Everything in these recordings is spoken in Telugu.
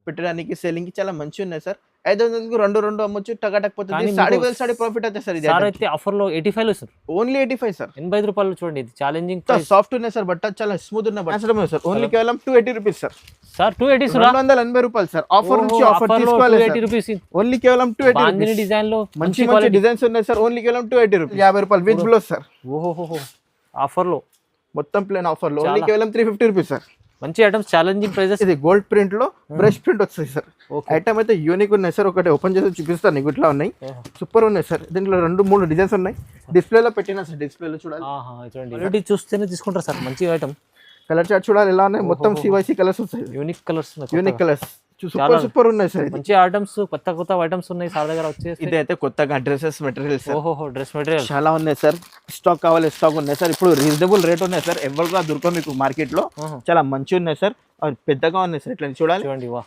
పెట్టడానికి సేలింగ్‌కి చాలా మంచిగున్నాయి సార్. 500కి 2 అమ్మొచ్చు. టకాటక్ పోతది. కానీ సాడీ మీకు వేల్ సాడీ ప్రాఫిట్ అవుతది సార్ ఇది సార్ ఐటమ్‌కి. అయితే ఆఫర్‌లో 85లో ఇస్తారు. Only 85 sir. రూ. 85 చూడండి, ఇది ఛాలెంజింగ్ ఎంత ప్రైస్. సాఫ్ట్ ఉన్నాయి సార్. బట్ట చాలా స్మూత్ ఉన్న బట్ట సార్. ఓన్లీ కేవలం 280 రూపీస్ సార్. సార్ 280 ఇస్తురా? 280 రూపాయలు సార్. ఆఫర్ నుంచి ఆఫర్ ఆఫర్‌లో తీసుకోవాలి 280 సార్. రూపీస్. ఓన్లీ కేవలం 280 బాందిని రూపీస్. డిజైన్‌లో మంచి మంచి డిజైన్స్ ఉన్నాయి సార్. ఓన్లీ కేవలం 280 రూపీస్. 50 రూపాయలు విత్ బ్లౌజ్ సార్. ఓహోహోహో! ఆఫర్‌లో మొత్తం ప్లేన్ ఆఫర్లో ఓన్లీ కేవలం 350 రూపీస్ సార్. మంచి ఐటమ్స్, ఛాలెంజింగ్ ప్రైజెస్. ఇది గోల్డ్ ప్రింట్ లో బ్రష్ ప్రింట్ వస్తుంది సార్. ఐటమ్ అయితే యూనిక్ ఉన్నాయి సార్. ఒకటి ఓపెన్ చేసి చూపిస్తాను నీకు. ఇట్లా ఉన్నాయి, సూపర్ ఉన్నాయి సార్. దీంట్లో 2-3 డిజైన్స్ ఉన్నాయి. డిస్ప్లేలో పెట్టినా సార్. డిస్ప్లేలో చూడాలి. చూడండి, క్వాలిటీ చూస్తేనే తీసుకుంటారు సార్. మంచి ఐటమ్. కలర్ చార్ట్ చూడాలి ఎలా ఉన్నాయి. మొత్తం CYC కలర్స్ వస్తాయి. Unique colours. Unique colours super ఉన్నాయి సార్. మంచి ఐటమ్స్, కొత్త ఐటమ్స్ ఉన్నాయి సార్ దగ్గర వచ్చేసి. ఇదైతే కొత్తగా డ్రెస్సెస్ మెటీరియల్ సార్. ఓహో, డ్రెస్ మెటీరియల్ చాలా ఉన్నాయి సార్. స్టాక్ కావాలి, స్టాక్ ఉన్నాయి సార్. ఇప్పుడు రీజనబుల్ రేట్ ఉన్నాయి సార్. ఎవరుగా దొరకవు మీకు మార్కెట్ లో. చాలా మంచిగా ఉన్నాయి సార్. పెద్దగా ఉన్నాయి సార్. ఇట్లా చూడాలి. చూడండి, వా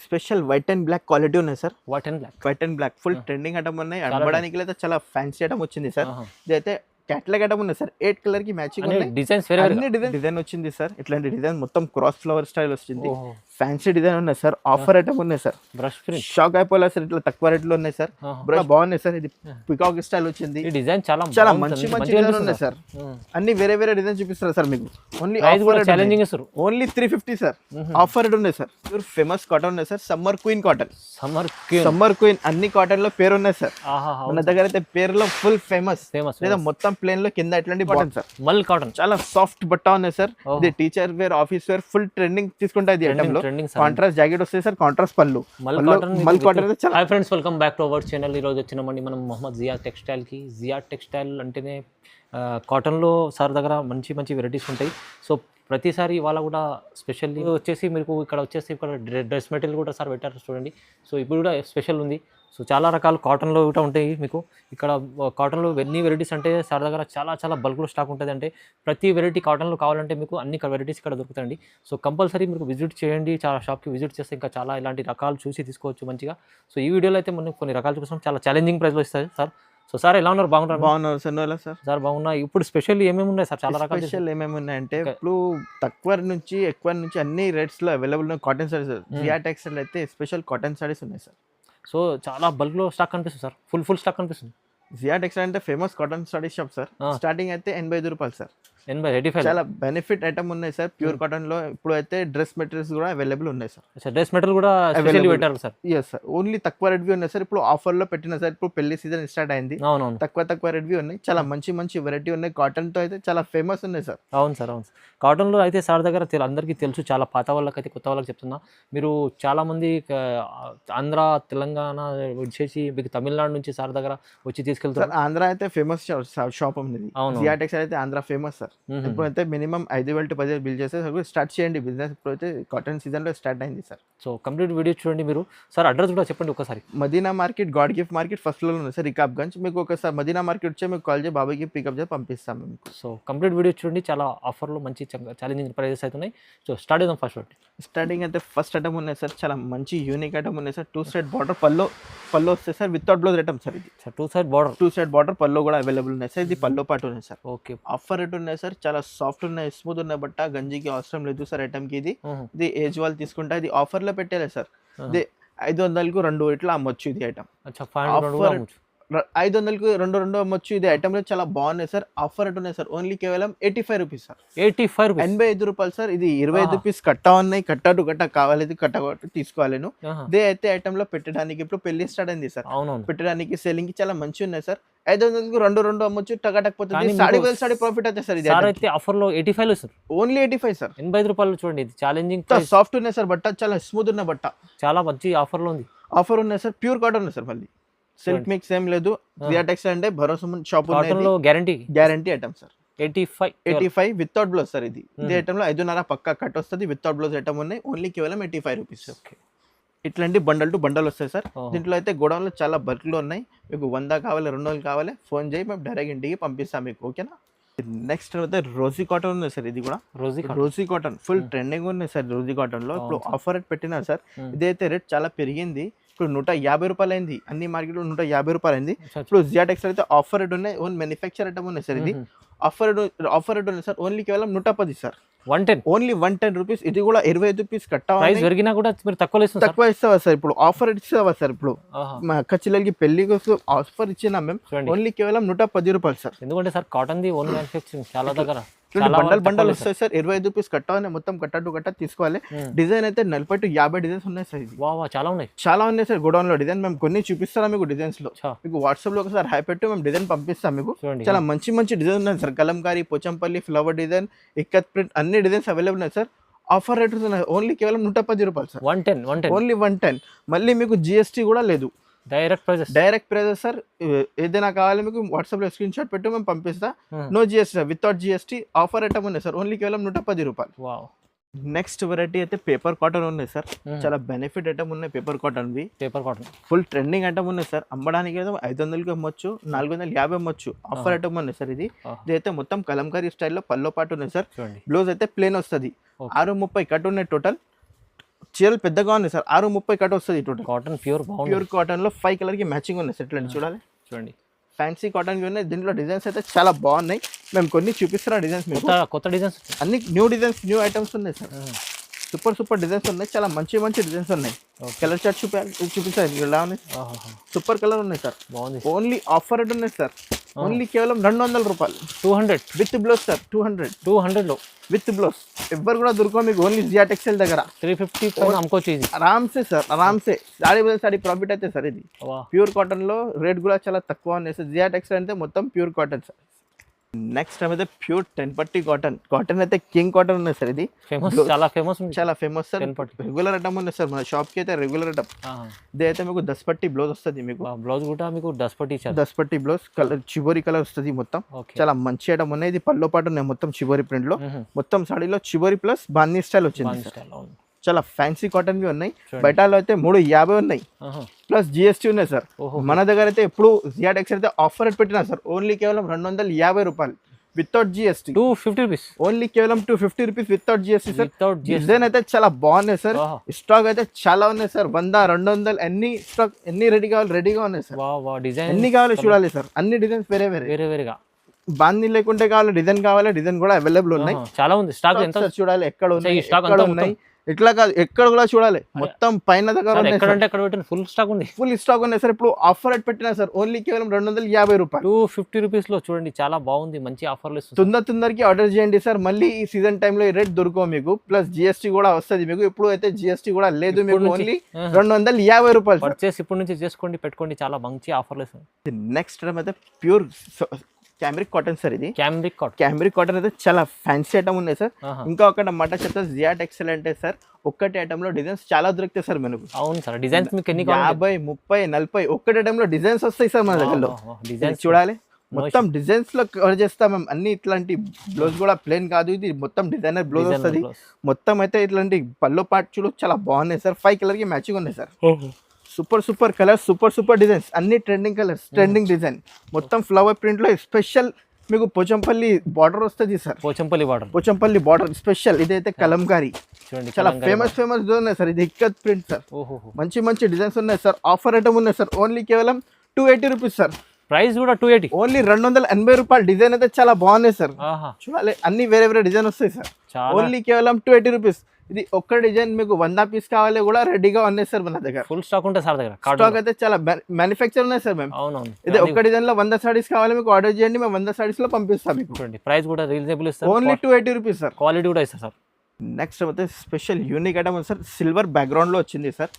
special white and black quality ఉన్నాయి sir. White and black full trending item ఉన్నాయి. అమ్మడానికి అయితే చాలా ఫ్యాన్సీ ఐటమ్ వచ్చింది సార్. ఇదైతే క్యాటలాగ్ ఐటమ్ ఉన్నాయి సార్. 8 కలర్ కి మ్యాచింగ్ ఉన్నాయి. డిజైన్స్ డిజైన్ వచ్చింది సార్. ఇట్లాంటి డిజైన్ మొత్తం క్రాస్ ఫ్లవర్ స్టైల్ వచ్చింది. ఫ్యాన్సీ డిజైన్ ఉన్నాయి సార్. ఆఫర్ ఐటమ్ ఉన్నాయి సార్. బ్రష్ ప్రింట్ షాక్ అయిపోలే సార్. ఇట్లా తక్కువ రేట్ లో ఉన్నాయి సార్. బాగున్నాయి సార్. ఇది పికాక్ స్టైల్ వచ్చింది. ఈ డిజైన్ చాలా మంచి డిజైన్ ఉన్నాయి సార్. అన్ని వేరే డిజైన్ చూపిస్తారు సార్ మీకు. ఓన్లీ ఛాలెంజింగ్ ఇస్తారు. Only 350 sir. ఆఫర్ రేట్ ఉన్నాయి సార్. ఫేమస్ కాటన్ ఉన్నాయి sir. Summer queen cotton. Summer queen అన్ని కాటన్ లో పేరు ఉన్నాయి సార్. మన దగ్గర అయితే పేరులో ఫుల్ ఫేమస్. లేదా మొత్తం ప్లేన్ లో కింద ఇట్లాంటి బటన్ సార్. మల్ కాటన్ చాలా సాఫ్ట్ బట్ట ఉన్నాయి సార్. ఇది teacher wear, office wear full trending తీసుకుంటా. ఇది ఐటమ్ లో కాంట్రాస్ట్ జాకెట్ వస్తుంది సార్. కాంట్రాస్ట్ పళ్ళు. Mul cotton. Hi friends, welcome back to our channel. ఈరోజు వచ్చినామండి మనం మొహమ్మద్ జియా టెక్స్టైల్ కి. జియా టెక్స్టైల్ అంటేనే కాటన్లో సార్ దగ్గర మంచి వెరైటీస్ ఉంటాయి. సో ప్రతిసారి ఇవాళ కూడా స్పెషల్లీ వచ్చేసి మీకు ఇక్కడ డ్రెస్ మెటీరియల్ కూడా సార్ పెట్టారు చూడండి. సో ఇప్పుడు కూడా స్పెషల్ ఉంది. సో చాలా రకాల కాటన్లో కూడా ఉంటాయి మీకు. ఇక్కడ కాటన్లో ఎన్ని వెరైటీస్ అంటే సార్ దగ్గర చాలా బల్క్లో స్టాక్ ఉంటుంది. అంటే ప్రతి వెరైటీ కాటన్లో కావాలంటే మీకు అన్ని వెరైటీస్ ఇక్కడ దొరుకుతాయండి. సో కంపల్సరీ మీరు విజిట్ చేయండి. చాలా షాప్కి విజిట్ చేస్తే ఇంకా చాలా ఇలాంటి రకాలు చూసి తీసుకోవచ్చు మంచిగా. సో ఈ వీడియోలో అయితే మనం కొన్ని రకాలు చూపిస్తాం. చాలా ఛాలెంజింగ్ ప్రైస్లో ఇస్తాయి సార్. సో సార్ ఎలా ఉన్నారు? బాగున్నారు సార్. సార్ బాగున్నా. ఇప్పుడు స్పెషల్ ఏమేమి ఉన్నాయి సార్? చాలా రకాల స్పెషల్ ఏమేమి ఉన్నాయంటే ఇప్పుడు తక్కువ నుంచి ఎక్కువ నుంచి అన్ని రేట్స్ లో అవైలబుల్ ఉన్నాయి కాటన్ సారీస్. జియా టెక్స్టైల్ అయితే స్పెషల్ కాటన్ సారీస్ ఉన్నాయి సార్. సో చాలా బల్క్లో స్టాక్ కనిపిస్తుంది సార్. ఫుల్ స్టాక్ కనిపిస్తుంది. జియా టెక్స్టైల్ అంటే ఫేమస్ కాటన్ స్టడీ షాప్ సార్. స్టార్టింగ్ అయితే 85 రూపాయలు సార్. 85 చాలా బెనిఫిట్ ఐటమ్ ఉన్నాయి సార్. ప్యూర్ కాటన్ లో ఇప్పుడు అయితే డ్రెస్ మెటీరియల్స్ కూడా అవైలబుల్ ఉన్నాయి సార్. డ్రెస్ మెటీరియల్ కూడా స్పెషల్లీ పెట్టారు సార్. Yes sir. ఓన్లీ తక్కువ రేట్ వి ఉన్నాయి సార్. ఇప్పుడు ఆఫర్ లో పెట్టిన సార్. ఇప్పుడు పెళ్లి సీజన్ స్టార్ట్ అయింది. అవునవును. తక్కువ రేట్ వి ఉన్నాయి. చాలా మంచి వెరైటీ ఉన్నాయి. కాటన్ తో అయితే చాలా ఫేమస్ ఉన్నాయి సార్. అవును సార్. కాటన్లో అయితే సార్ దగ్గర అందరికీ తెలుసు. చాలా పాత వాళ్ళకైతే కొత్త వాళ్ళకి చెప్తున్నా. మీరు చాలా మంది ఆంధ్ర, తెలంగాణ వచ్చేసి మీకు తమిళనాడు నుంచి సార్ దగ్గర వచ్చి తీసుకెళ్తారు. ఆంధ్ర అయితే ఫేమస్ షాప్ ఉంది. జియా టెక్స్టైల్ అయితే ఆంధ్ర ఫేమస్ సార్. ఇప్పుడైతే మినిమం 5,000 to 10,000 బిల్ చేస్తే స్టార్ట్ చేయండి బిజినెస్. ఇప్పుడైతే కాటన్ సీజన్ లో స్టార్ట్ అయింది సార్. సో కంప్లీట్ వీడియో చూడండి మీరు. సార్ అడ్రస్ కూడా చెప్పండి ఒకసారి. Madina market, God gift market first floor ఉంది సార్. రికాబ్గంజ్. మీకు ఒకసారి మదీనా మార్కెట్ వచ్చే మీకు కాల్ చేసి బాబాయ్కి పికప్ చేసి పంపిస్తాం మీకు. సో కంప్లీట్ వీడియో చూడండి. చాలా ఆఫర్లో మంచి ఛాలెంజింగ్ ప్రైజెస్ అవుతున్నాయి. సో స్టార్ట్ చేద్దాం. స్టార్టింగ్ అయితే ఫస్ట్ ఐటమ్ ఉన్నాయి సార్. చాలా మంచి యూనిక్ ఐటమ్ ఉన్నాయి సార్. 2 సైడ్ బార్డర్ పల్లో వస్తాయి sir. Without blouse item sir. ఇది 2 సైడ్ బార్డర్ పల్లో కూడా అవైలబుల్ ఉన్నాయి సార్. ఇది పల్లో పాటు ఉన్నాయి సార్. ఓకే. ఆఫర్ రేట్ ఉన్నాయి సార్. చాలా సాఫ్ట్ ఉన్నాయి, స్మూత్ ఉన్నాయి. బట్ట గంజికి అవసరం లేదు సార్ ఐటమ్ కి. ఇది ఏజ్ వాళ్ళు తీసుకుంటా. ఇది ఆఫర్ లో పెట్టాలి సార్. ఇది 500కు 2 ఇట్లా అమ్మొచ్చు. ఇది ఐటమ్ 500కు 2 అమ్మొచ్చు. ఇది ఐటమ్ లో చాలా బాగున్నాయి సార్. ఆఫర్ రేట్ ఉన్నాయి సార్. ఓన్లీ కేవలం 85 రూపీస్ సార్. 85 రూపాయలు సార్. ఇది 25 రూపీస్ కట్టా ఉన్నాయి. కట్ట కావాలి, కట్ట తీసుకోవాలను. ఇదే అయితే ఐటమ్ లో పెట్టడానికి ఇప్పుడు పెళ్లి స్టార్ట్ అయింది సార్. పెట్టడానికి సేలింగ్ కి చాలా మంచి ఉన్నాయి సార్. 500కు 2 అమ్మొచ్చు. టకాటక్ పోతుంది. సాడీ వేల్ సాడీ ప్రాఫిట్ అవుతుంది సార్. ఇది అయితే ఆఫర్లో 85 ఇస్తారు. Only 85 sir. 85 చూడండి, ఇది ఛాలెంజింగ్ సాఫ్ట్ ఉన్నాయి సార్. బట్ట చాలా స్మూత్ ఉన్న బట్ట. చాలా మంచి ఆఫర్లో ఉంది. ఆఫర్ ఉన్నాయి సార్. ప్యూర్ కాటన్ ఉంది సార్. మళ్ళీ సిల్క్ మిక్స్ ఏం లేదు. జియా టెక్స్టైల్ అంటే భరోసా shop guarantee item sir. 85 without blouse sir. ఇది ఐటమ్ లో 5.5 పక్కా కట్ వస్తుంది. వితౌట్ బ్లౌజ్ ఐటమ్ ఉన్నాయి. ఓన్లీ కేవలం 85 రూపీస్. ఇట్లాంటి బండల్ టు బండల్ వస్తాయి సార్. దీంట్లో అయితే గోడౌన్లో చాలా బల్క్లో ఉన్నాయి. మీకు 100 కావాలి, 200 కావాలి, ఫోన్ చేయి, మేము డైరెక్ట్ ఇంటికి పంపిస్తాం మీకు. ఓకేనా. నెక్స్ట్ అయితే రోజీ కాటన్ ఉంది సార్. ఇది కూడా రోజీ కాటన్ ఫుల్ ట్రెండింగ్ ఉంది సార్. రోజీ కాటన్ లో ఇప్పుడు ఆఫర్ రేట్ పెట్టినారు సార్. ఇదైతే రేట్ చాలా పెరిగింది. ఇప్పుడు 150 రూపాయలు అయింది. అన్ని మార్కెట్ లో 150 రూపాయలు అయింది. ఇప్పుడు జియా టెక్స్టైల్ అయితే ఆఫర్ రేట్ ఉన్నాయి. ఓన్ మ్యానుఫ్యాక్చర్ ఐటమ్ ఉన్నాయి సార్. ఇది ఆఫర్ రేట్ ఉన్నాయి సార్. ఓన్లీ కేవలం 110 సార్. 110 only 110 rupees. ఇది కూడా 25 పీస్ కట్టా ప్రైస్ పెరిగినా కూడా మీరు తక్కువ ఇస్తుంది తక్కువ ఇస్తావా సార్? ఇప్పుడు ఆఫర్ ఇస్తావా సార్? ఇప్పుడు మా అక్క చెల్లెలకి పెళ్లి కోసం ఆఫర్ ఇచ్చినా మేము ఓన్లీ కేవలం 110 రూపాయలు సార్. ఎందుకంటే sir cotton the own manufacturing చాలా దగ్గర బండల్ వస్తాయి సార్. 25 రూపీస్ కట్టాలి, మొత్తం కట్ట తీసుకోవాలి. డిజైన్ అయితే 40 to 50 డిజైన్స్ ఉన్నాయి సార్. ఇది చాలా ఉన్నాయి సార్ గోడౌన్ లో డిజైన్. మేము కొన్ని చూపిస్తాం మీకు డిజైన్స్ లో. మీకు వాట్సాప్ లో ఒకసారి హై పెట్టి మేము డిజైన్ పంపిస్తాం మీకు. చాలా మంచి మంచి డిజైన్ ఉన్నాయి sir. Kalamkari, Pochampally, flower design, ikat print అన్ని డిజైన్స్ అవైలబుల్ ఉన్నాయి సార్. ఆఫర్ రేట్ ఓన్లీ కేవలం 110 రూపాయలు సార్. 110 ఓన్లీ 110. మళ్ళీ మీకు జిఎస్టీ కూడా లేదు. Direct prices sir. ఏదైనా కావాలి మీకు వాట్సాప్ లో స్క్రీన్ షాట్ పెట్టి మేము పంపిస్తా. No GST sir, without GST offer item ఉన్నాయి సార్. ఓన్లీ కేవలం 110 రూపాయలు. నెక్స్ట్ వెరైటీ అయితే పేపర్ కాటన్ ఉన్నాయి సార్. చాలా బెనిఫిట్ ఐటమ్ ఉన్నాయి paper cotton. Full trending item ఉన్నాయి సార్. అమ్మడానికి అయితే 500కి అమ్మొచ్చు, 450 అమ్మొచ్చు. ఆఫర్ ఐటమ్ ఉన్నాయి సార్. ఇది అయితే మొత్తం కలంకారీ స్టైల్లో పల్లో పాటు ఉన్నాయి సార్. బ్లౌజ్ అయితే ప్లేన్ వస్తుంది. 630 కట్ ఉన్నాయి టోటల్. చీరలు పెద్దగా ఉన్నాయి సార్. 630 కట్ వస్తుంది టోటల్. కాటన్ ప్యూర్ కాటన్ లో 5 కలర్ కి మ్యాచింగ్ ఉన్నాయి సార్. ఇట్లా చూడండి ఫ్యాన్సీ కాటన్ కి ఉన్నాయి. దీంట్లో డిజైన్స్ అయితే చాలా బాగున్నాయి. మేము కొన్ని చూపిస్తున్నా డిజైన్స్ మీకు. కొత్త డిజైన్స్ అన్ని న్యూ డిజైన్స్, న్యూ ఐటమ్స్ ఉన్నాయి సార్. సూపర్ డిజైన్స్ ఉన్నాయి. చాలా మంచి డిజైన్స్ ఉన్నాయి. కలర్ చార్ట్ చూపించాలి. ఇలా ఉన్నాయి. సూపర్ కలర్ ఉన్నాయి సార్. ఓన్లీ ఆఫర్ రేట్ ఉన్నాయి సార్. ఓన్లీ కేవలం 200 రూపాయలు. 200 విత్ బ్లౌజ్ సార్. 200 లో విత్ బ్లౌజ్. ఎవ్వరు కూడా దొరకవు మీకు. ఓన్లీ జియా టెక్స్టైల్ దగ్గర 350 అమ్ముకోవచ్చు. ఆరామ్సే సార్, ఆరామ్సే. సారీ ప్రాఫిట్ అయితే సార్. ఇది ప్యూర్ కాటన్ లో రేట్ కూడా చాలా తక్కువ ఉన్నాయి సార్. జియా టెక్స్టైల్ అంటే మొత్తం pure cotton sir. Next time అయితే ప్యూర్ 10 పట్టి కాటన్ అయితే కింగ్ కాటన్ ఉన్నాయి సార్. ఇది చాలా ఫేమస్ సార్. రెగ్యులర్ ఐటమ్ ఉన్నాయి సార్. మన షాప్ కి అయితే రెగ్యులర్ ఐటమ్. ఇది అయితే మీకు 10 పట్టి బ్లౌజ్ వస్తుంది. మీకు బ్లౌజ్ కూడా మీకు 10 పట్టి బ్లౌజ్. కలర్ చివరి కలర్ వస్తుంది మొత్తం. చాలా మంచి ఐటమ్ ఉన్నాయి. ఇది పల్లో పాటు ఉన్నాయి మొత్తం చివరి ప్రింట్ లో. మొత్తం సాడీలో చివరి ప్లస్ బాందీ స్టైల్ వచ్చింది. చాలా ఫ్యాన్సీ కాటన్ వి ఉన్నాయి. బయటలో అయితే 350 ఉన్నాయి ప్లస్ జిఎస్టీ ఉన్నాయి సార్. మన దగ్గర అయితే ఎప్పుడు జియా టెక్స్టైల్ అయితే ఆఫర్ రేట్ పెట్టినా సార్. ఓన్లీ కేవలం 250 రూపాయలు వితౌట్ జిఎస్టీ. 250 రూపీస్. ఓన్లీ కేవలం 250 rupees without GST sir. Design అయితే చాలా బాగున్నాయి సార్. స్టాక్ అయితే చాలా ఉన్నాయి సార్. 100, 200 ఎన్ని స్టాక్ ఎన్ని రెడీగా ఉన్నాయి సార్. ఎన్ని కావాలి చూడాలి సార్. అన్ని డిజైన్స్ వేరేగా. బాందీ లేకుంటే కావాలి, డిజైన్ కావాలి, డిజైన్ కూడా అవైలబుల్ ఉన్నాయి. చాలా ఉంది స్టాక్. ఎంత చూడాలి ఎక్కడ ఉన్నాయి. ఇట్లా కాదు, ఎక్కడ కూడా చూడాలి. మొత్తం పైన దగ్గర ఫుల్ స్టాక్ ఉన్నాయి సార్. ఇప్పుడు ఆఫర్ రేట్ పెట్టినా సార్. ఓన్లీ కేవలం 250 రూపాయలు. 250 రూపీస్ లో చూడండి. చాలా బాగుంది. మంచి ఆఫర్లు తొందరకి ఆర్డర్ చేయండి సార్. మళ్ళీ ఈ సీజన్ టైంలో ఈ రేట్ దొరకవు మీకు. ప్లస్ జిఎస్టీ కూడా వస్తుంది మీకు. ఇప్పుడు అయితే జిఎస్టీ కూడా లేదు మీకు. ఓన్లీ 250 రూపాయలు పర్చేస్ ఇప్పుడు నుంచి చేసుకోండి, పెట్టుకోండి. చాలా మంచి ఆఫర్లు. నెక్స్ట్ టైం అయితే ప్యూర్ క్యామ్రిక్ కాటన్ సార్. ఇది క్యామ్రిక్ కాటన్ అయితే చాలా ఫ్యాన్సీ ఐటమ్ ఉన్నాయి సార్. ఇంకా ఒక మాట చెప్తా, జియా టెక్స్టైల్ అంటే సార్ ఒక్కటి ఐటమ్ లో డిజైన్స్ చాలా దొరుకుతాయి సార్ మనకు. అవును సార్. డిజైన్స్ మీకు ఎన్ని 50, 30, 40 ఒక్కటి ఐటమ్ లో డిజైన్స్ వస్తాయి సార్ మన దగ్గరలో. డిజైన్స్ చూడాలి. మొత్తం డిజైన్స్ లో కవర్ చేస్తాం మేము అన్ని. ఇట్లాంటి బ్లౌజ్ కూడా ప్లేన్ కాదు. ఇది మొత్తం డిజైనర్ బ్లౌజ్ వస్తుంది. మొత్తం అయితే ఇట్లాంటి పల్లో పార్చులు చాలా బాగున్నాయి సార్. 5 కలర్ కి మ్యాచింగ్ ఉన్నాయి sir. Super colours, super designs. అన్ని ట్రెండింగ్ కలర్స్, ట్రెండింగ్ డిజైన్. మొత్తం ఫ్లవర్ ప్రింట్ లో స్పెషల్ మీకు పోచంపల్లి బార్డర్ వస్తుంది సార్. Pochampally border special. ఇదైతే కలంకారీ. చాలా ఫేమస్ ఉన్నాయి సార్. ఇది ఇక్కత్ ప్రింట్ సార్. మంచి డిజైన్స్ ఉన్నాయి సార్. ఆఫర్ ఐటమ్ ఉన్నాయి సార్. ఓన్లీ కేవలం 280 రూపీస్ సార్. ప్రైస్ కూడా 280. ఓన్లీ 280 రూపాయలు. డిజైన్ అయితే చాలా బాగున్నాయి సార్. చూడాలి. అన్ని వేరే డిజైన్ వస్తాయి సార్. ఓన్లీ కేవలం 280 రూపీస్. ఇది ఒక్క డిజైన్ మీకు 100 పీస్ కావాలి కూడా రెడీగా ఉన్నాయి సార్ మన దగ్గర. ఫుల్ స్టాక్ ఉంటుంది సార్ దగ్గర. స్టాక్ అయితే చాలా మ్యానుఫ్యాక్చర్ ఉన్నాయి సార్ మేము. అవునవును. ఇది ఒక్క డిజైన్ లో 100 సారీస్ కావాలి మీకు ఆర్డర్ చేయండి. మేము 100 సారీస్ లో పంపిస్తాం మీకు. ప్రైస్ కూడా రీజనబుల్ ఇస్తారు. Only 280 rupees sir. క్వాలిటీ కూడా ఇస్తారు సార్. నెక్స్ట్ అయితే స్పెషల్ యూనిక్ ఐటమ్ ఉంది సార్. సిల్వర్ బ్యాక్గ్రౌండ్ లో వచ్చింది సార్.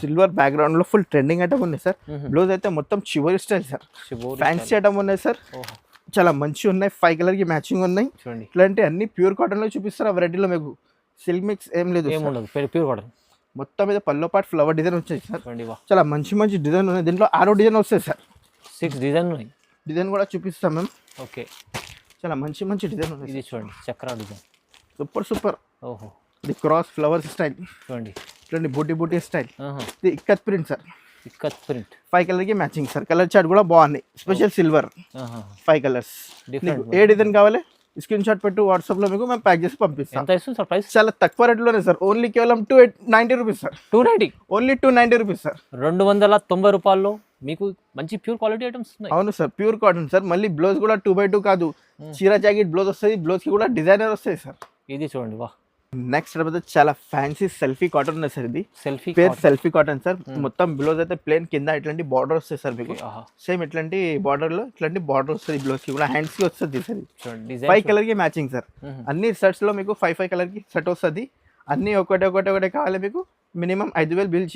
సిల్వర్ బ్యాక్గ్రౌండ్ లో ఫుల్ ట్రెండింగ్ ఐటమ్ ఉంది సార్. బ్లౌజ్ అయితే మొత్తం చివరి స్టైల్ సార్. ఫ్యాన్సీ ఐటమ్ ఉన్నాయి సార్. చాలా మంచి ఉన్నాయి. 5 కలర్ కి మ్యాచింగ్ ఉన్నాయి. ఇట్లాంటి అన్ని ప్యూర్ కాటన్ లో చూపిస్తారు. ఆ వెరైటీలో మీకు సిల్క్ మిక్స్ ఏం లేదు. Pure cotton. మొత్తం మీద పల్లో పాటు ఫ్లవర్ డిజైన్ వచ్చాయి సార్. చాలా మంచి డిజైన్ ఉన్నాయి. దీంట్లో 6 డిజైన్ వస్తాయి సార్. 6 డిజైన్ ఉన్నాయి. డిజైన్ కూడా చూపిస్తాం మేము. ఓకే. చాలా మంచి డిజైన్ ఉన్నాయి. ఇది చూడండి చక్రా డిజైన్. సూపర్. ఇది క్రాస్ ఫ్లవర్స్ స్టైల్. చూడండి బూటీ స్టైల్. ఇది ఇక్కత్ ప్రింట్ సార్. 5 కలర్ కి మ్యాచింగ్ సార్. కలర్ చార్ట్ కూడా బాగున్నాయి. Special silver 5 colours. ఏ డిజైన్ కావాలి స్క్రీన్ షాట్ పెట్టు వాట్సాప్ లో మీకు మేము ప్యాక్ చేసి పంపిస్తాం. ఎంత ఇస్తుంది సార్ ప్రైస్? చాలా తక్కువ రేట్లోనే సార్. ఓన్లీ కేవలం 290 rupees sir. 290 only 290 rupees sir. 290 రూపాయల్లో మీకు మంచి ప్యూర్ క్వాలిటీ ఐటమ్స్ ఉన్నాయి. అవును సార్. Pure cotton sir. మళ్ళీ బ్లౌజ్ కూడా 2x2 కాదు. చీర జాకెట్ బ్లౌజ్ వస్తుంది. బ్లౌజ్ కి కూడా డిజైనర్ వస్తాయి సార్. ఇది చూడండి వా. నెక్స్ట్ తర్వాత చాలా ఫ్యాన్సీ సెల్ఫీ కాటన్ ఉన్నాయి సార్. ఇది సెల్ఫీ పేర్ సెల్ఫీ కాటన్ సార్. మొత్తం బ్లౌజ్ అయితే ప్లేన్, కింద ఇట్లాంటి బార్డర్ వస్తాయి సార్ మీకు. సేమ్ ఇట్లాంటి బార్డర్ లో ఇట్లాంటి బార్డర్ వస్తుంది బ్లౌజ్ కి కూడా, హ్యాండ్స్ కి వస్తుంది సార్. 5 కలర్ కి మ్యాచింగ్ సార్. అన్ని సెట్స్ లో మీకు 5 కలర్ కి సెట్ వస్తుంది. అన్ని ఒకటే కావాలి మీకు. మినిమం 5,000 బిల్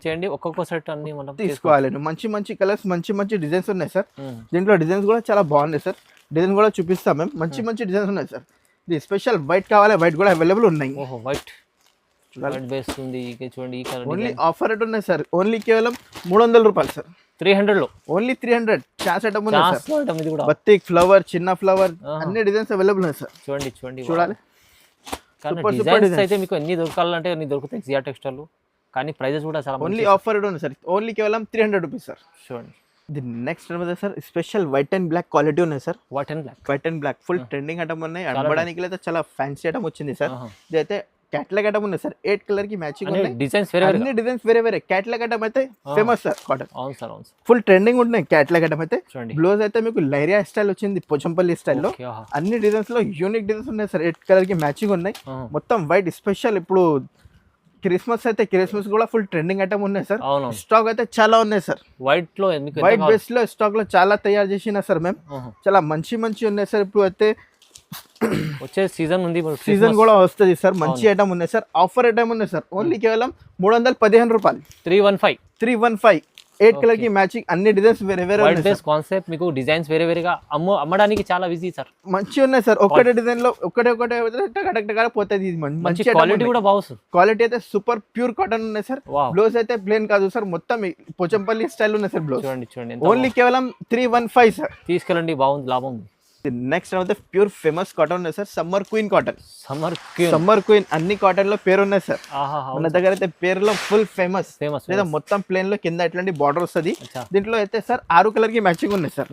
చేయండి. ఒక్కొక్క సెట్ అన్ని మనం తీసుకోవాలి. మంచి కలర్స్, మంచి డిజైన్స్ ఉన్నాయి సార్. దీంట్లో డిజైన్స్ కూడా చాలా బాగున్నాయి సార్. డిజైన్ కూడా చూపిస్తాం మేము. మంచి డిజైన్స్ ఉన్నాయి సార్. ఇది స్పెషల్ వైట్ కావాలి, వైట్ కూడా అవైలబుల్ ఉన్నాయి. వైట్ బేస్ ఉంది. చూడండి ఈ కలర్ ఓన్లీ ఆఫర్ రేట్ ఉన్నాయి సార్. ఓన్లీ కేవలం 300 రూపాయలు సార్. 300 లో ఓన్లీ 300. చాస్ ఐటమ్ ఉంది సార్. బత్తిక్ ఫ్లవర్, చిన్న ఫ్లవర్, అన్ని డిజైన్స్ అవైలబుల్ ఉన్నాయి సార్. చూడాలి. డిజైన్స్ అయితే మీకు ఎన్ని దొరకాలంటే అన్ని దొరుకుతాయి జియా టెక్స్టైల్. కానీ ప్రైజెస్ కూడా చాలా ఓన్లీ ఆఫర్ రేట్ ఉంది సార్. ఓన్లీ కేవలం 300 రూపీస్ సార్. చూడండి. ఇది next sir special white and black quality ఉన్నాయి sir. White and black full trending item ఉన్నాయి. అమ్మడానికి అయితే చాలా ఫ్యాన్సీ ఐటమ్ వచ్చింది సార్. ఇదైతే క్యాటలాగ్ ఐటమ్ ఉంది సార్. 8 కలర్ కి మ్యాచింగ్ ఉన్నాయి. డిజైన్స్ వేరే. క్యాటలాగ్ ఐటమ్ అయితే ఫేమస్ సార్ కాటన్. అవును సార్. ఫుల్ ట్రెండింగ్ ఉన్నాయి క్యాటలాగ్ ఐటమ్ అయితే. బ్లౌజ్ అయితే మీకు లైరియా స్టైల్ వచ్చింది, పోచంపల్లి స్టైల్లో. అన్ని డిజైన్స్ లో యూనిక్ డిజైన్స్ ఉన్నాయి సార్. 8 కలర్ కి మ్యాచింగ్ ఉన్నాయి. మొత్తం వైట్ స్పెషల్. ఇప్పుడు క్రిస్మస్ కూడా ఫుల్ ట్రెండింగ్ ఐటమ్ ఉన్నాయి సార్. స్టాక్ అయితే చాలా ఉన్నాయి సార్. వైట్ బేస్ లో స్టాక్ లో చాలా తయారు చేసిన సార్ మేము. చాలా మంచి ఉన్నాయి సార్. ఇప్పుడు అయితే వచ్చే సీజన్ ఉంది, సీజన్ కూడా వస్తుంది సార్. మంచి ఐటమ్ ఉన్నాయి సార్. ఆఫర్ ఐటమ్ ఉన్నాయి సార్. ఓన్లీ కేవలం 315 రూపాయలు. 315. 8 కలర్ కి మ్యాచింగ్. అన్ని డిజైన్స్ వేరే కాన్సెప్ట్. మీకు డిజైన్స్ వేరేగా అమ్మడానికి చాలా ఈజీ సార్. మంచి ఉన్నాయి సార్. ఒకటే డిజైన్ లో ఒకటే పోతుంది. మంచి క్వాలిటీ కూడా బాగుంది. క్వాలిటీ అయితే సూపర్ ప్యూర్ కాటన్ ఉన్నాయి సార్. బ్లౌజ్ అయితే ప్లేన్ కాదు సార్. మొత్తం పోచంపల్లి స్టైల్ ఉన్నాయి సార్ బ్లౌజ్. చూడండి. ఓన్లీ కేవలం 315 సార్. తీసుకెళ్ళండి, బాగుంది, లాభం ఉంది. నెక్స్ట్ అయితే ప్యూర్ ఫేమస్ కాటన్ ఉన్నాయి sir. Summer queen cotton. Summer queen అన్ని కాటన్ లో పేరు ఉన్నాయి సార్. మన దగ్గర అయితే పేరులో ఫుల్ ఫేమస్. లేదా మొత్తం ప్లేన్ లో కింద ఇట్లాంటి బార్డర్ వస్తుంది. దీంట్లో అయితే సార్ 6 కలర్ కి మ్యాచింగ్ ఉన్నాయి సార్.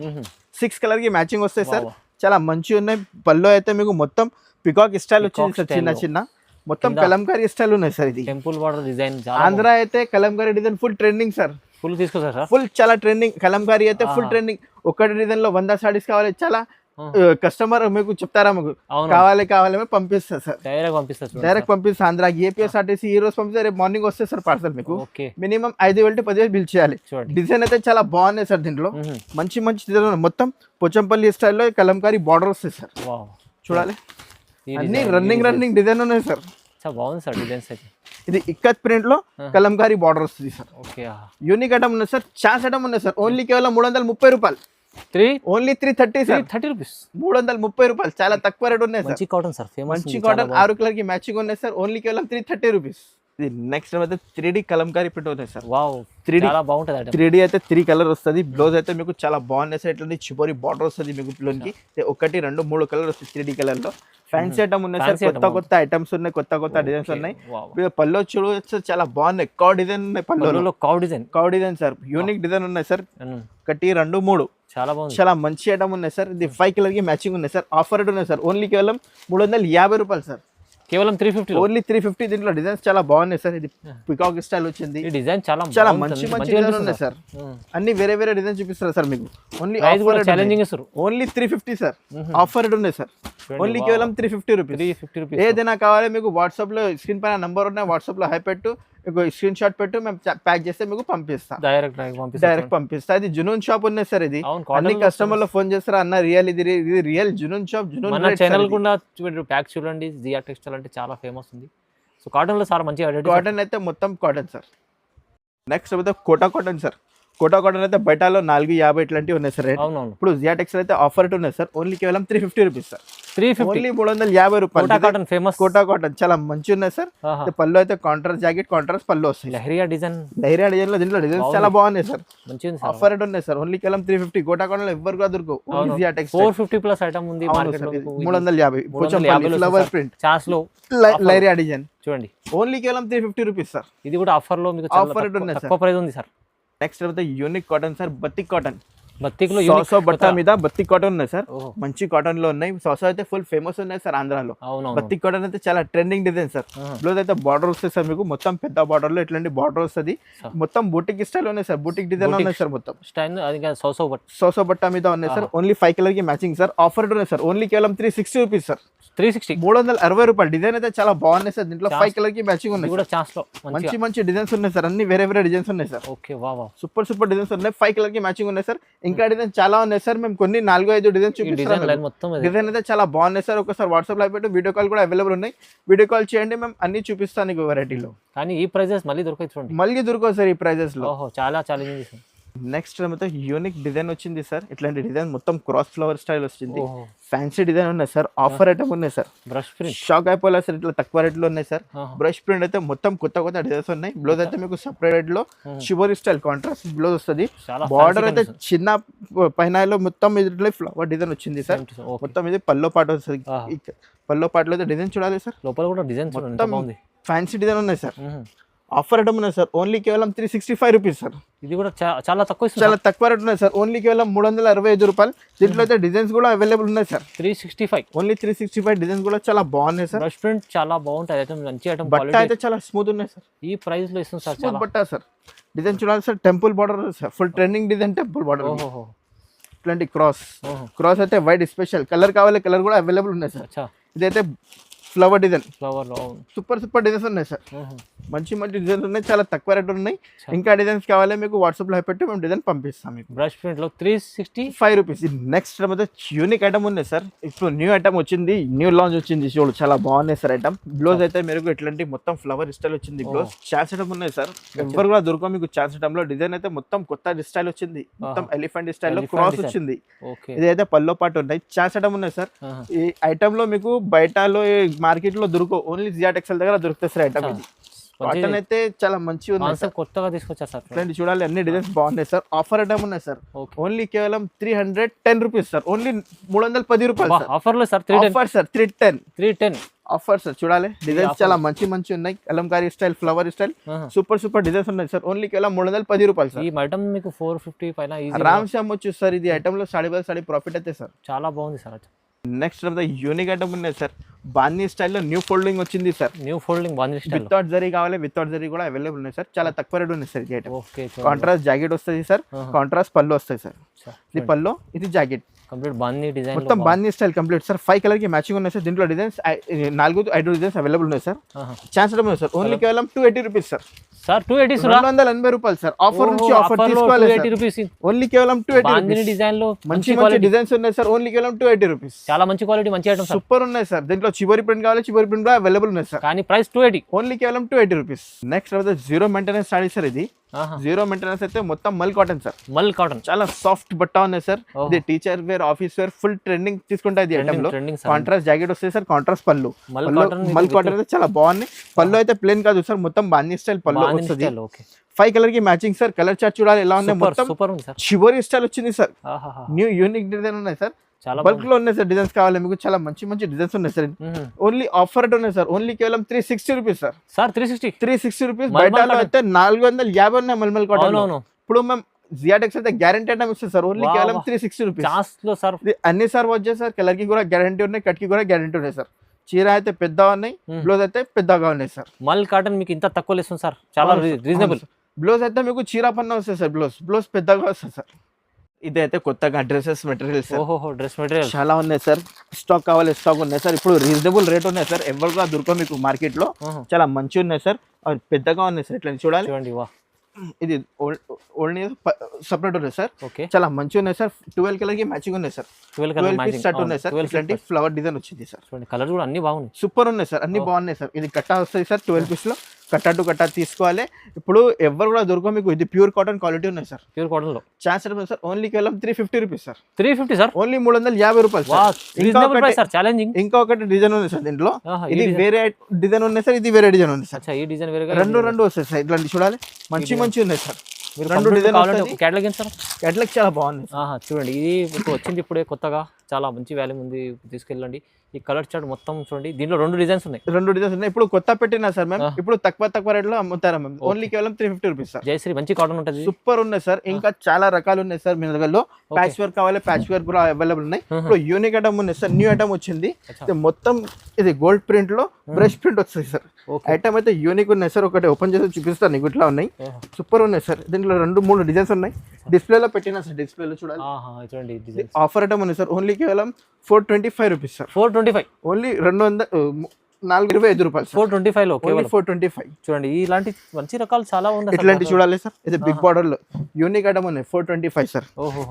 6 కలర్ కి మ్యాచింగ్ వస్తాయి సార్. చాలా మంచిగా ఉన్నాయి. పళ్ళు అయితే మీకు మొత్తం పికాక్ స్టైల్ వచ్చింది సార్. చిన్న మొత్తం కలంకారీ స్టైల్ ఉన్నాయి సార్. ఇది టెంపుల్ బార్డర్ డిజైన్. ఆంధ్ర అయితే kalamkari design full trending sir. Full తీసుకోసారు. ఫుల్ చాలా ట్రెండింగ్. కలంకారీ అయితే ఫుల్ ట్రెండింగ్. ఒకటి డిజైన్ లో 100 సారీస్ కావాలి. చాలా కస్టమర్ మీకు చెప్తారా, మీకు కావాలి పంపిస్తా సార్. డైరెక్ట్ పంపిస్తా. ఆంధ్ర ఏపీఎస్ఆర్టీసీ ఈ రోజు పంపిస్తే రేపు మార్నింగ్ వస్తే సార్ పార్సల్. మీకు మినిమం 5,000 to 10,000 బిల్ చేయాలి. డిజైన్ అయితే చాలా బాగున్నాయి సార్. దీంట్లో మంచి డిజైన్. మొత్తం పోచంపల్లి స్టైల్లో కలంకారీ బార్డర్ వస్తాయి సార్. చూడాలి. అన్ని రన్నింగ్ డిజైన్ ఉన్నాయి సార్. బాగుంది సార్ డిజైన్స్ అయితే. ఇది ఇక్కత్ ప్రింట్ లో కలంకారీ బార్డర్ వస్తుంది సార్. యూనిక్ ఐటమ్ ఉన్నాయి సార్. చాస్ ఐటమ్ ఉన్నాయి సార్. ఓన్లీ కేవలం 330 రూపాయలు. Only 330 sir. 30 రూపీస్. 330 రూపాయలు. చాలా తక్కువ రేట్ ఉన్నాయి సార్. మంచి కాటన్ సార్. మంచి కాటన్ 6 కలర్ కి మ్యాచింగ్ ఉన్నాయి సార్. ఓన్లీ కేవలం 330 రూపీస్. ఇది నెక్స్ట్ అయితే 3D కలంకారీ ప్రింట్ అవుతాయి సార్. 3D అయితే 3 కలర్ వస్తుంది. బ్లౌజ్ అయితే మీకు చాలా బాగున్నాయి సార్. ఇట్లా చివరి బార్డర్ వస్తుంది మీకు. లోనికి 1, 2, 3 కలర్ వస్తుంది 3D కలర్ లో. ఫ్యాన్సీ ఐటమ్ ఉన్నాయి సార్. కొత్త ఐటమ్స్ ఉన్నాయి. కొత్త డిజైన్స్ ఉన్నాయి. పల్లో చూడవచ్చు, చాలా బాగున్నాయి. కౌ డిజైన్ ఉన్నాయి పల్లో. Cow design sir. Unique design ఉన్నాయి సార్. 1, 2, 3 చాలా మంచి ఐటమ్ ఉన్నాయి సార్. ఇది 5 కలర్ కి మ్యాచింగ్ ఉన్నాయి సార్. ఆఫర్ రేట్ ఉన్నాయి సార్. ఓన్లీ కేవలం 350 రూపాయలు సార్. కేవలం 350. ఓన్లీ 350. దీంట్లో డిజైన్స్ చాలా బాగున్నాయి సార్. ఇది పికాక్ స్టైల్ వచ్చింది. ఈ డిజైన్ చాలా మంచి డిజైన్ ఉన్నాయి సార్. అన్ని వేరే డిజైన్ చూపిస్తారు సార్ మీకు. Only challenging sir. Only 350 sir. Offer rate ఉన్నాయి సార్. ఓన్లీ కేవలం 350 రూపీస్. ఏదైనా కావాలి మీకు వాట్సాప్ లో స్క్రీన్ పైన నంబర్ ఉన్నాయి. వాట్సాప్ లో హై పెట్టు, మీకు స్క్రీన్ షాట్ పెట్టు, మేము ప్యాక్ చేస్తే మీకు పంపిస్తా. డైరెక్ట్ పంపిస్తా. ఇది జునూన్ షాప్ ఉన్నాయి సార్. ఇది అన్ని కస్టమర్లు ఫోన్ చేస్తారు, అన్న రియల్ ఇది రియల్ జునూన్ షాప్. మన ఛానల్ కూడా ప్యాక్ చూడండి. జియా టెక్స్టైల్ అంటే చాలా ఫేమస్ ఉంది. సో కాటన్ లో సార్ మంచిగా కాటన్ అయితే మొత్తం కాటన్ సార్. నెక్స్ట్ అయితే Kota cotton sir. Kota cotton అయితే బయటలో 450 ఇట్లాంటివి ఉన్నాయి సార్. ఇప్పుడు జియా టెక్స్టైల్ అయితే ఆఫర్ రేట్ ఉన్నాయి సార్. ఓన్లీ కేవలం 350 రూపీస్ సార్. 350. ఓన్లీ 350 రూపాయలు. కోటా కాటన్ చాలా మంచి ఉన్నాయి సార్. పళ్ళు అయితే కాంట్రాస్ట్ జాకెట్, కాంట్రాస్ట్ పళ్ళు వస్తాయి. లహరియా డిజైన్ లో దీంట్లో డిజైన్స్ చాలా బాగున్నాయి సార్. ఆఫర్ రేట్ ఉన్నాయి సార్. ఓన్లీ కేవలం 350. కోటా కాటన్ లో ఎవరు కూడా దొరకవు. జియా టెక్స్టైల్ 450 ప్లస్ ఐటమ్ ఉంది మార్కెట్ లో. 350. పోచంపల్లి ఫ్లవర్ ప్రింట్ చాస్ లో లైరియా డిజైన్ చూడండి. ఓన్లీ కేవలం 350 రూపీస్ సార్. ఇది కూడా ఆఫర్ లో మీకు ఆఫర్ రేట్ ఉన్నాయి సార్. తక్కువ ప్రైస్ ఉంది సార్. నెక్స్ట్ అయితే unique cotton sir. Batik cotton. బత్తిక్లో సోసో బట్ట మీద బత్తిక్ కాటన్ ఉన్నాయి సార్, ఓహో. మంచి కాటన్ లో ఉన్నాయి. సోసో అయితే ఫుల్ ఫేమస్ ఉన్నాయి సార్ ఆంధ్రాలో. అవునవును. బత్తిక్ కాటన్ అయితే చాలా ట్రెండింగ్ డిజైన్ సార్. బ్లౌజ్ అయితే బార్డర్ వస్తుంది సార్, మీకు మొత్తం పెద్ద బార్డర్ లో ఇట్లాంటి బార్డర్ వస్తుంది. మొత్తం బూటిక్ స్టైల్ ఉన్నాయి సార్, బూటిక్ డిజైన్ ఉన్నాయి సార్. మొత్తం స్టైల్ అది సోసో బట్ సోసో బట్ట మీద ఉన్నాయి సార్. ఓన్లీ 5 కలర్ కి మ్యాచింగ్ సార్. ఆఫర్ ఉన్నాయి సార్, ఓన్లీ కేవలం 360 రూపీస్ సార్. 360 360 రూపాయలు. డిజైన్ అయితే చాలా బాగున్నాయి సార్. దీంట్లో 5 కలర్ కి మ్యాచింగ్ ఉన్నాయి కూడా సార్. ఛాన్స్ లో మంచి మంచి డిజైన్స్ ఉన్నాయి సార్, అన్ని వేరే వేరే డిజైన్స్ ఉన్నాయి సార్. ఓకే వా వా సూపర్ డిజైన్స్ ఉన్నాయి. 5 కలర్ కి మ్యాచింగ్ ఉన్నాయి సార్. ఇంకా డిజైన్ చాలా ఉన్నాయి సార్. మేము కొన్ని 4-5 డిజైన్ డిజైన్ చూపిస్తాం. లైన్ మొత్తం అది. డిజైన్ అయితే చాలా బాగున్నాయి సార్. ఒకసారి వాట్సాప్ లో పెట్టి వీడియో కాల్ కూడా అవైలబుల్ ఉన్నాయి. వీడియో కాల్ చేయండి, మేము అన్ని చూపిస్తాను నీకు వెరైటీలో. కానీ ఈ ప్రైజెస్ మళ్ళీ దొరకదు చూడండి. మళ్ళీ దొరకవు సార్ ఈ ప్రైజెస్ లో. ఓహో చాలా ఛాలెంజింగ్ చేసాం. నెక్స్ట్ అయితే యూనిక్ డిజైన్ వచ్చింది సార్. ఇట్లాంటి డిజైన్ మొత్తం క్రాస్ ఫ్లవర్ స్టైల్ వచ్చింది. ఓహో. ఫ్యాన్సీ డిజైన్ ఉన్నాయి సార్. ఆఫర్ ఐటమ్ ఉన్నాయి సార్. బ్రష్ ప్రింట్ షాక్ అయిపోలే సార్, ఇట్లా తక్కువ రేట్ లో ఉన్నాయి సార్. బ్రష్ ప్రింట్ అయితే మొత్తం కొత్త డిజైన్స్ ఉన్నాయి. బ్లౌజ్ అయితే మీకు సపరేట్ లో షివరీ స్టైల్ కాంట్రాస్ట్ బ్లౌజ్ వస్తుంది. చాలా బార్డర్ అయితే చిన్న పైన మొత్తం ఇట్లా ఫ్లవర్ డిజైన్ వచ్చింది సార్. ఓకే. మొత్తం ఇది పల్లో పాట వస్తుంది. పల్లో పాటలో అయితే డిజైన్ చూడాలి సార్. లోపల కూడా డిజైన్ చూడండి ఎంత మొత్తం బాగుంది. ఫ్యాన్సీ డిజైన్ ఉన్నాయి సార్. ఆఫర్ ఐటమ్ ఉన్నాయి సార్, ఓన్లీ కేవలం 365 రూపీస్ సార్. ఇది కూడా చాలా తక్కువ ఇస్తుంది. చాలా తక్కువ రేట్ ఉన్నాయి సార్, ఓన్లీ కేవలం 365 రూపాయలు. దీంట్లో అయితే డిజైన్స్ కూడా అవైలబుల్ ఉన్నాయి సార్. 365 ఓన్లీ 365 డిజైన్స్ కూడా చాలా బాగున్నాయి సార్. బ్రష్ ప్రింట్ చాలా బాగుంటుంది. ఐటమ్ మంచి ఐటమ్. బట్ట అయితే చాలా స్మూత్ ఉన్నాయి సార్. ఈ ప్రైస్ లో ఇస్తుంది సార్. స్మూత్ బట్ట సార్. డిజైన్ చూడాలి sir, temple border sir. Full trending design temple border. ఓహో. ఇట్లాంటి క్రాస్ అయితే వైట్ స్పెషల్ కలర్ కావాలి, కలర్ కూడా అవైలబుల్ ఉన్నాయి సార్. అచ్చా. ఇదైతే ఫ్లవర్ డిజైన్. ఫ్లవర్ లో సూపర్ డిజైన్స్ ఉన్నాయి సార్. మంచి డిజైన్స్ ఉన్నాయి, చాలా తక్కువ రేట్ ఉన్నాయి. ఇంకా డిజైన్స్ కావాలి మీకు వాట్సాప్ లో పెట్టి మేము డిజైన్ పంపిస్తాం మీకు. బ్రష్ ప్రింట్ లో 365 రూపీస్. నెక్స్ట్ యూనిక్ ఐటమ్ ఉన్నాయి సార్. ఇప్పుడు న్యూ ఐటమ్ వచ్చింది, న్యూ లాంచ్ వచ్చింది చూడు, చాలా బాగున్నాయి సార్ ఐటమ్. బ్లౌజ్ అయితే మీకు ఇట్లాంటి మొత్తం ఫ్లవర్ స్టైల్ వచ్చింది. బ్లౌజ్ ఛాన్స్ ఐటమ్ ఉన్నాయి సార్. ఎవరు కూడా దొరకవు మీకు ఛాన్స్ ఐటమ్ లో. డిజైన్ అయితే మొత్తం కొత్త స్టైల్ వచ్చింది. మొత్తం ఎలిఫెంట్ స్టైల్ లో క్రాస్ వచ్చింది. ఇది అయితే పల్లో పాటు ఉన్నాయి. ఛాన్స్ ఐటమ్ ఉన్నాయి సార్. ఈ ఐటమ్ లో మీకు బయటలో మార్కెట్ లో దొరకవు, ఓన్లీ జియా టెక్స్టైల్ దగ్గర దొరుకుతాయి సార్ ఐటమ్. ఇది కాటన్ అయితే చాలా మంచిగా ఉంది సార్. కొత్తగా తీసుకొచ్చారు సార్. ఇట్లాంటి చూడాలి, అన్ని డిజైన్స్ బాగున్నాయి సార్. ఆఫర్ ఐటమ్ ఉన్నాయి సార్. ఓన్లీ కేవలం 310 రూపీస్ సార్. ఓన్లీ 310 రూపాయలు ఆఫర్ లో sir. Offer sir 310 offer sir. చూడాలి డిజైన్స్ చాలా మంచి ఉన్నాయి. Kalamkari style, flower style, super designs ఉన్నాయి సార్. ఓన్లీ కేవలం 310 రూపాయలు సార్. ఈ ఐటమ్ మీకు 450 పైన ఆరామ్ సే అమ్మొచ్చు సార్. ఇది ఐటమ్ లో 3.5 ప్రాఫిట్ అయితే సార్. చాలా బాగుంది సార్. నెక్స్ట్ యూనిక్ ఐటమ్ ఉన్నాయి సార్. బాన్నీ స్టైల్లో న్యూ ఫోల్డింగ్ వచ్చింది సార్. న్యూ ఫోల్డింగ్ బాన్నీ స్టైల్. వితౌట్ జరీ కావాలి, వితౌట్ జరీ కూడా అవైలబుల్ ఉన్నాయి సార్. చాలా తక్కువ రేట్ ఉన్నాయి సార్ ఈ ఐటమ్. ఓకే. కాంట్రాస్ట్ జాకెట్ వస్తుంది సార్. కాంట్రాస్ట్ పళ్ళు వస్తాయి సార్. ఇది పళ్ళు, ఇది జాకెట్. కంప్లీట్ బాన్నీ డిజైన్, మొత్తం బాన్నీ స్టైల్ కంప్లీట్ సార్. 5 కలర్ కి మ్యాచింగ్ ఉన్నాయి సార్. దీంట్లో డిజైన్స్ 4-5 డిజైన్స్ అవైలబుల్ ఉన్నాయి సార్. ఛాన్స్ ఉన్నాయి సార్. ఓన్లీ కేవలం 280 రూపీస్ సార్. సార్ 280 280 రూపాయలు సార్. ఆఫర్ నుంచి ఆఫర్ తీసుకోవాలి. 280 రూపీస్. ఓన్లీ కేవలం 280 బాందిని డిజైన్ లో మంచి డిజైన్స్ ఉన్నాయి సార్. ఓన్లీ కేవలం 280 రూపీస్. చాలా మంచి క్వాలిటీ, మంచి ఐటమ్ సార్. సూపర్ ఉన్నాయి సార్. దీంట్లో చివరి ప్రింట్ కావాలి, చివరి ప్రింట్ కూడా అవైలబుల్ ఉన్నాయి సార్. కానీ ప్రైస్ 280. ఓన్లీ కేవలం 280 rupees. Next zero maintenance sorry sir. ఇది జీరో మెయింటెనెన్స్ అయితే మొత్తం mul cotton sir. Mul cotton చాలా సాఫ్ట్ బట్ట ఉన్నాయి సార్. ఇది teacher wear, office wear, full trending తీసుకుంటా. ఇది ఐటమ్ లో కాంట్రాస్ట్ జాకెట్ వస్తాయి సార్. కాంట్రాస్ట్ పళ్ళు. మల్ కాటన్ అయితే చాలా బాగుంది. పళ్ళు అయితే ప్లేన్ కాదు సార్, మొత్తం బాన్నీ స్టైల్ పళ్ళు వస్తుంది. 5 కలర్ కి మ్యాచింగ్ సార్. కలర్ చార్ట్ చూడాలి ఎలా ఉంది. మొత్తం సూపర్ ఉంది సార్. చివరి స్టైల్ వచ్చింది సార్. న్యూ యూనిక్ డిజైన్ ఉన్నాయి సార్. బల్క్ లో ఉన్నాయి సార్. డిజైన్స్ కావాలి మీకు, చాలా మంచి డిజైన్స్ ఉన్నాయి సార్. ఓన్లీ ఆఫర్ ఉన్నాయి సార్. ఓన్లీ కేవలం 360 రూపీస్ సార్. 360 రూపీస్. బయట అయితే 450 ఉన్నాయి మల్మల్ కాటన్. ఇప్పుడు మేము జియా టెక్స్ అయితే గ్యారంటీ ఐటమ్ ఇస్తుంది సార్. ఓన్లీ కేవలం 360 రూపీస్. అన్ని సార్ వచ్చాయి సార్. కలర్ కి కూడా గ్యారంటీ ఉన్నాయి, కట్ కి కూడా గ్యారంటీ ఉన్నాయి సార్. చీర అయితే పెద్దగా ఉన్నాయి, బ్లౌజ్ అయితే పెద్దగా ఉన్నాయి సార్. మల్ కాటన్ మీకు ఇంత తక్కువ ఇస్తుంది సార్. చాలా రీజనబుల్. బ్లౌజ్ అయితే మీకు చీర పన్న వస్తుంది సార్. బ్లౌజ్ పెద్దగా వస్తుంది సార్. ఇదైతే కొత్తగా డ్రెస్సెస్ మెటీరియల్స్. ఓహో, డ్రెస్ మెటీరియల్ చాలా ఉన్నాయి సార్. స్టాక్ కావాలి, స్టాక్ ఉన్నాయి సార్. ఇప్పుడు రీజనబుల్ రేట్ ఉన్నాయి సార్. ఎవరుగా దొరకవు మీకు మార్కెట్ లో. చాలా మంచిగా ఉన్నాయి సార్. పెద్దగా ఉన్నాయి సార్. ఇట్లా చూడాలి. ఇది ఓల్డ్ సపరేట్ ఉన్నాయి సార్. చాలా మంచిగా ఉన్నాయి సార్. 12 కలర్ కి మ్యాచింగ్ ఉన్నాయి సార్. 12 పీస్ సెట్ ఉన్నాయి సార్. ఇట్లాంటి ఫ్లవర్ డిజైన్ వచ్చింది సార్. కలర్ కూడా అన్ని బాగున్నాయి, సూపర్ ఉన్నాయి సార్. అన్ని బాగున్నాయి సార్. ఇది కట్టా వస్తుంది సార్. 12 పీస్ లో కట్టా టు కట్టా తీసుకోవాలి. ఇప్పుడు ఎవరు కూడా దొరకవు మీకు. ఇది ప్యూర్ కాటన్ క్వాలిటీ ఉన్నాయి సార్. ప్యూర్ కాటన్ లో ఛాన్స్ సార్. ఓన్లీ కేవలం 350 రూపీస్ సార్. 350 సార్. ఓన్లీ 350 రూపాయలు సార్. ఇంకొకటి డిజైన్ ఉంది సార్. దీంట్లో ఇది వేరే డిజైన్ ఉన్నాయి సార్. ఇది వేరే డిజైన్ ఉంది సార్. ఈ డిజైన్ వేరే రెండు వస్తాయి సార్. ఇట్లాంటి చూడాలి, మంచి ఉన్నాయి సార్. రెండు డిజైన్ కేటలాగ్ సార్. కేటలాగ్ చాలా బాగుంది. చూడండి, ఇది ఇప్పుడు వచ్చింది ఇప్పుడే కొత్తగా చాలా మంచి వాల్యూ ఉంది, తీసుకెళ్ళండి. ఈ కలర్ చార్ట్ మొత్తం చూడండి, దీంట్లో 2 డిజైన్స్ ఉన్నాయి. 2 డిజైన్స్ ఉన్నాయి. ఇప్పుడు కొత్త పెట్టినా సార్ మేము, ఇప్పుడు తక్కువ రేట్లో అమ్ముతారా మేము, ఓన్లీ కేవలం 350 రూపీస్ సార్. జయశ్రీ మంచి కాటన్ ఉంటుంది, సూపర్ ఉన్నాయి సార్. ఇంకా చాలా రకాలు ఉన్నాయి సార్ మీ దగ్గరలో. ప్యాచ్ వర్క్ కావాలి, ప్యాచ్ వర్క్ కూడా అవైలబుల్ ఉన్నాయి. ఇప్పుడు యూనిక్ ఐటమ్ ఉన్నాయి సార్, న్యూ ఐటమ్ వచ్చింది. మొత్తం ఇది గోల్డ్ ప్రింట్ లో బ్రష్ ప్రింట్ వస్తుంది సార్. ఐటమ్ అయితే యూనిక్ ఉన్నాయి సార్. ఒకటి ఓపెన్ చేసి చూపిస్తాను, నీకు ఇట్లా ఉన్నాయి, సూపర్ ఉన్నాయి సార్. దీంట్లో 2-3 డిజైన్స్ ఉన్నాయి. డిస్ప్లేలో పెట్టినా సార్, డిస్ప్లేలో చూడాలి. ఆఫర్ ఐటమ్ ఉంది సార్, ఓన్లీ కేవలం 425 రూపీస్ సార్. 425 ఓన్లీ 425 రూపాయలు. 425 లో 425 చూడండి. ఇలాంటి మంచి రకాలు చాలా ఉన్నాయి. ఇట్లాంటి చూడాలి సార్, ఇది బిగ్ బార్డర్ లో యూనిక్ ఐటమ్ ఉన్నాయి. 425 సార్.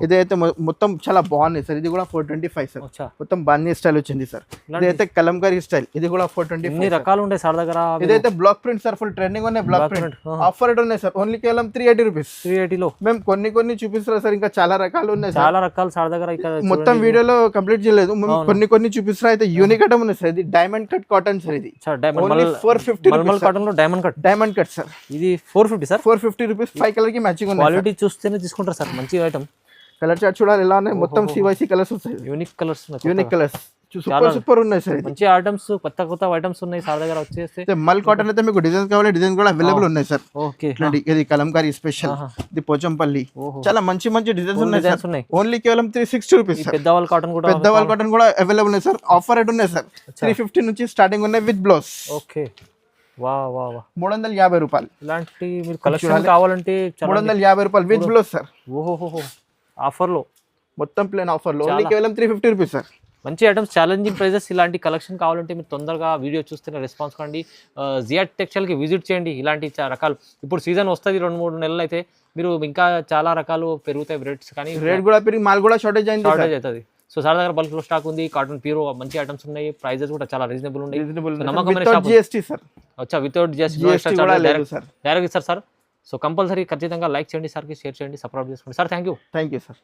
ఇదైతే మొత్తం చాలా బాగుంది సార్. ఇది కూడా 425 సార్. మొత్తం బాందీ స్టైల్ వచ్చింది సార్. ఇదైతే కలంకారీ స్టైల్, ఇది కూడా 425 రకాలు ఉంటాయి సార్ దగ్గర. ఇదైతే block print sir, full trending ఉన్నాయి బ్లాక్ ప్రింట్. ఆఫర్ రేట్ ఉన్నాయి సార్, ఓన్లీ కేవలం 380 రూపీస్. 380 లో మేము కొన్ని చూపిస్తున్నారు సార్. ఇంకా చాలా రకాలు ఉన్నాయి, చాలా రకాలు సార్ దగ్గర. మొత్తం వీడియోలో కంప్లీట్ చేయలేదు, కొన్ని చూపిస్తున్నారు. అయితే యూనిక్ ఐటమ్ ఉన్నాయి సార్. ఇది డైమండ్ కట్ కాటన్ సార్. ఇది 450 కాటన్ లో డైమండ్ కట్ సార్. ఇది 450 సార్. 450 రూపీస్. 5 కలర్ కి మ్యాచింగ్ ఉంది. క్వాలిటీ చూస్తేనే తీసుకుంటారు సార్, మంచి ఐటమ్. కలర్ చార్ట్ చూడాలి ఎలా ఉన్నాయి, మొత్తం CYC కలర్స్ వస్తాయి. యూనిక్ కలర్స్ సూపర్ ఉన్నాయి సార్. మంచి ఐటమ్స్, కొత్త ఐటమ్స్ ఉన్నాయి సార్ దగ్గర. వచ్చేస్తే మల్ కాటన్ అయితే మీకు డిజైన్స్ కావాలి, డిజైన్ కూడా అవైలబుల్ ఉన్నాయి సార్. ఓకే, ఇది కలంకారీ స్పెషల్, ఇది పోచంపల్లి, చాలా మంచి డిజైన్స్ ఉన్నాయి. ఓన్లీ కేవలం 360 రూపీస్. పెద్దవాళ్ళ కాటన్ కూడా అవైలబుల్ ఉన్నాయి సార్. ఆఫర్ రేట్ ఉన్నాయి సార్. 350 నుంచి స్టార్టింగ్ ఉన్నాయి విత్ బ్లౌజ్. ఓకే, వా 350 రూపాయలు. ఇలాంటి మీరు కలెక్షన్ కావాలంటే 350 రూపాయలు విత్ బ్లౌజ్ సార్. ఓహో, ఆఫర్ లో మొత్తం ప్లేన్ ఆఫర్ లో ఓన్లీ కేవలం 350 రూపీస్ సార్. మంచి ఐటమ్స్, ఛాలెంజింగ్ ప్రైజెస్. ఇలాంటి కలెక్షన్ కావాలంటే మీరు తొందరగా వీడియో చూస్తేనే రెస్పాన్స్ కండి. జియా టెక్స్టైల్కి విజిట్ చేయండి. ఇలాంటి రకాలు ఇప్పుడు సీజన్ వస్తుంది, 2-3 నెలలు అయితే మీరు ఇంకా చాలా రకాలు పెరుగుతాయి రేట్స్. కానీ రేట్ కూడా పెరిగి మాల్ కూడా షార్టేజ్ అవుతుంది. సో సార్ దగ్గర బల్క్ లో స్టాక్ ఉంది. కాటన్ ప్యూర్ మంచి ఐటమ్స్ ఉన్నాయి. ప్రైజెస్ కూడా చాలా రీజనబుల్ ఉన్నాయి. నమ్మకమైన షాప్. వితౌట్ GST డైరెక్ట్ ఇస్తారు సార్. సో కంపల్సరీ ఖచ్చితంగా లైక్ చేయండి సార్కి, షేర్ చేయండి, సబ్స్క్రైబ్ చేసుకోండి సార్. Thank you sir.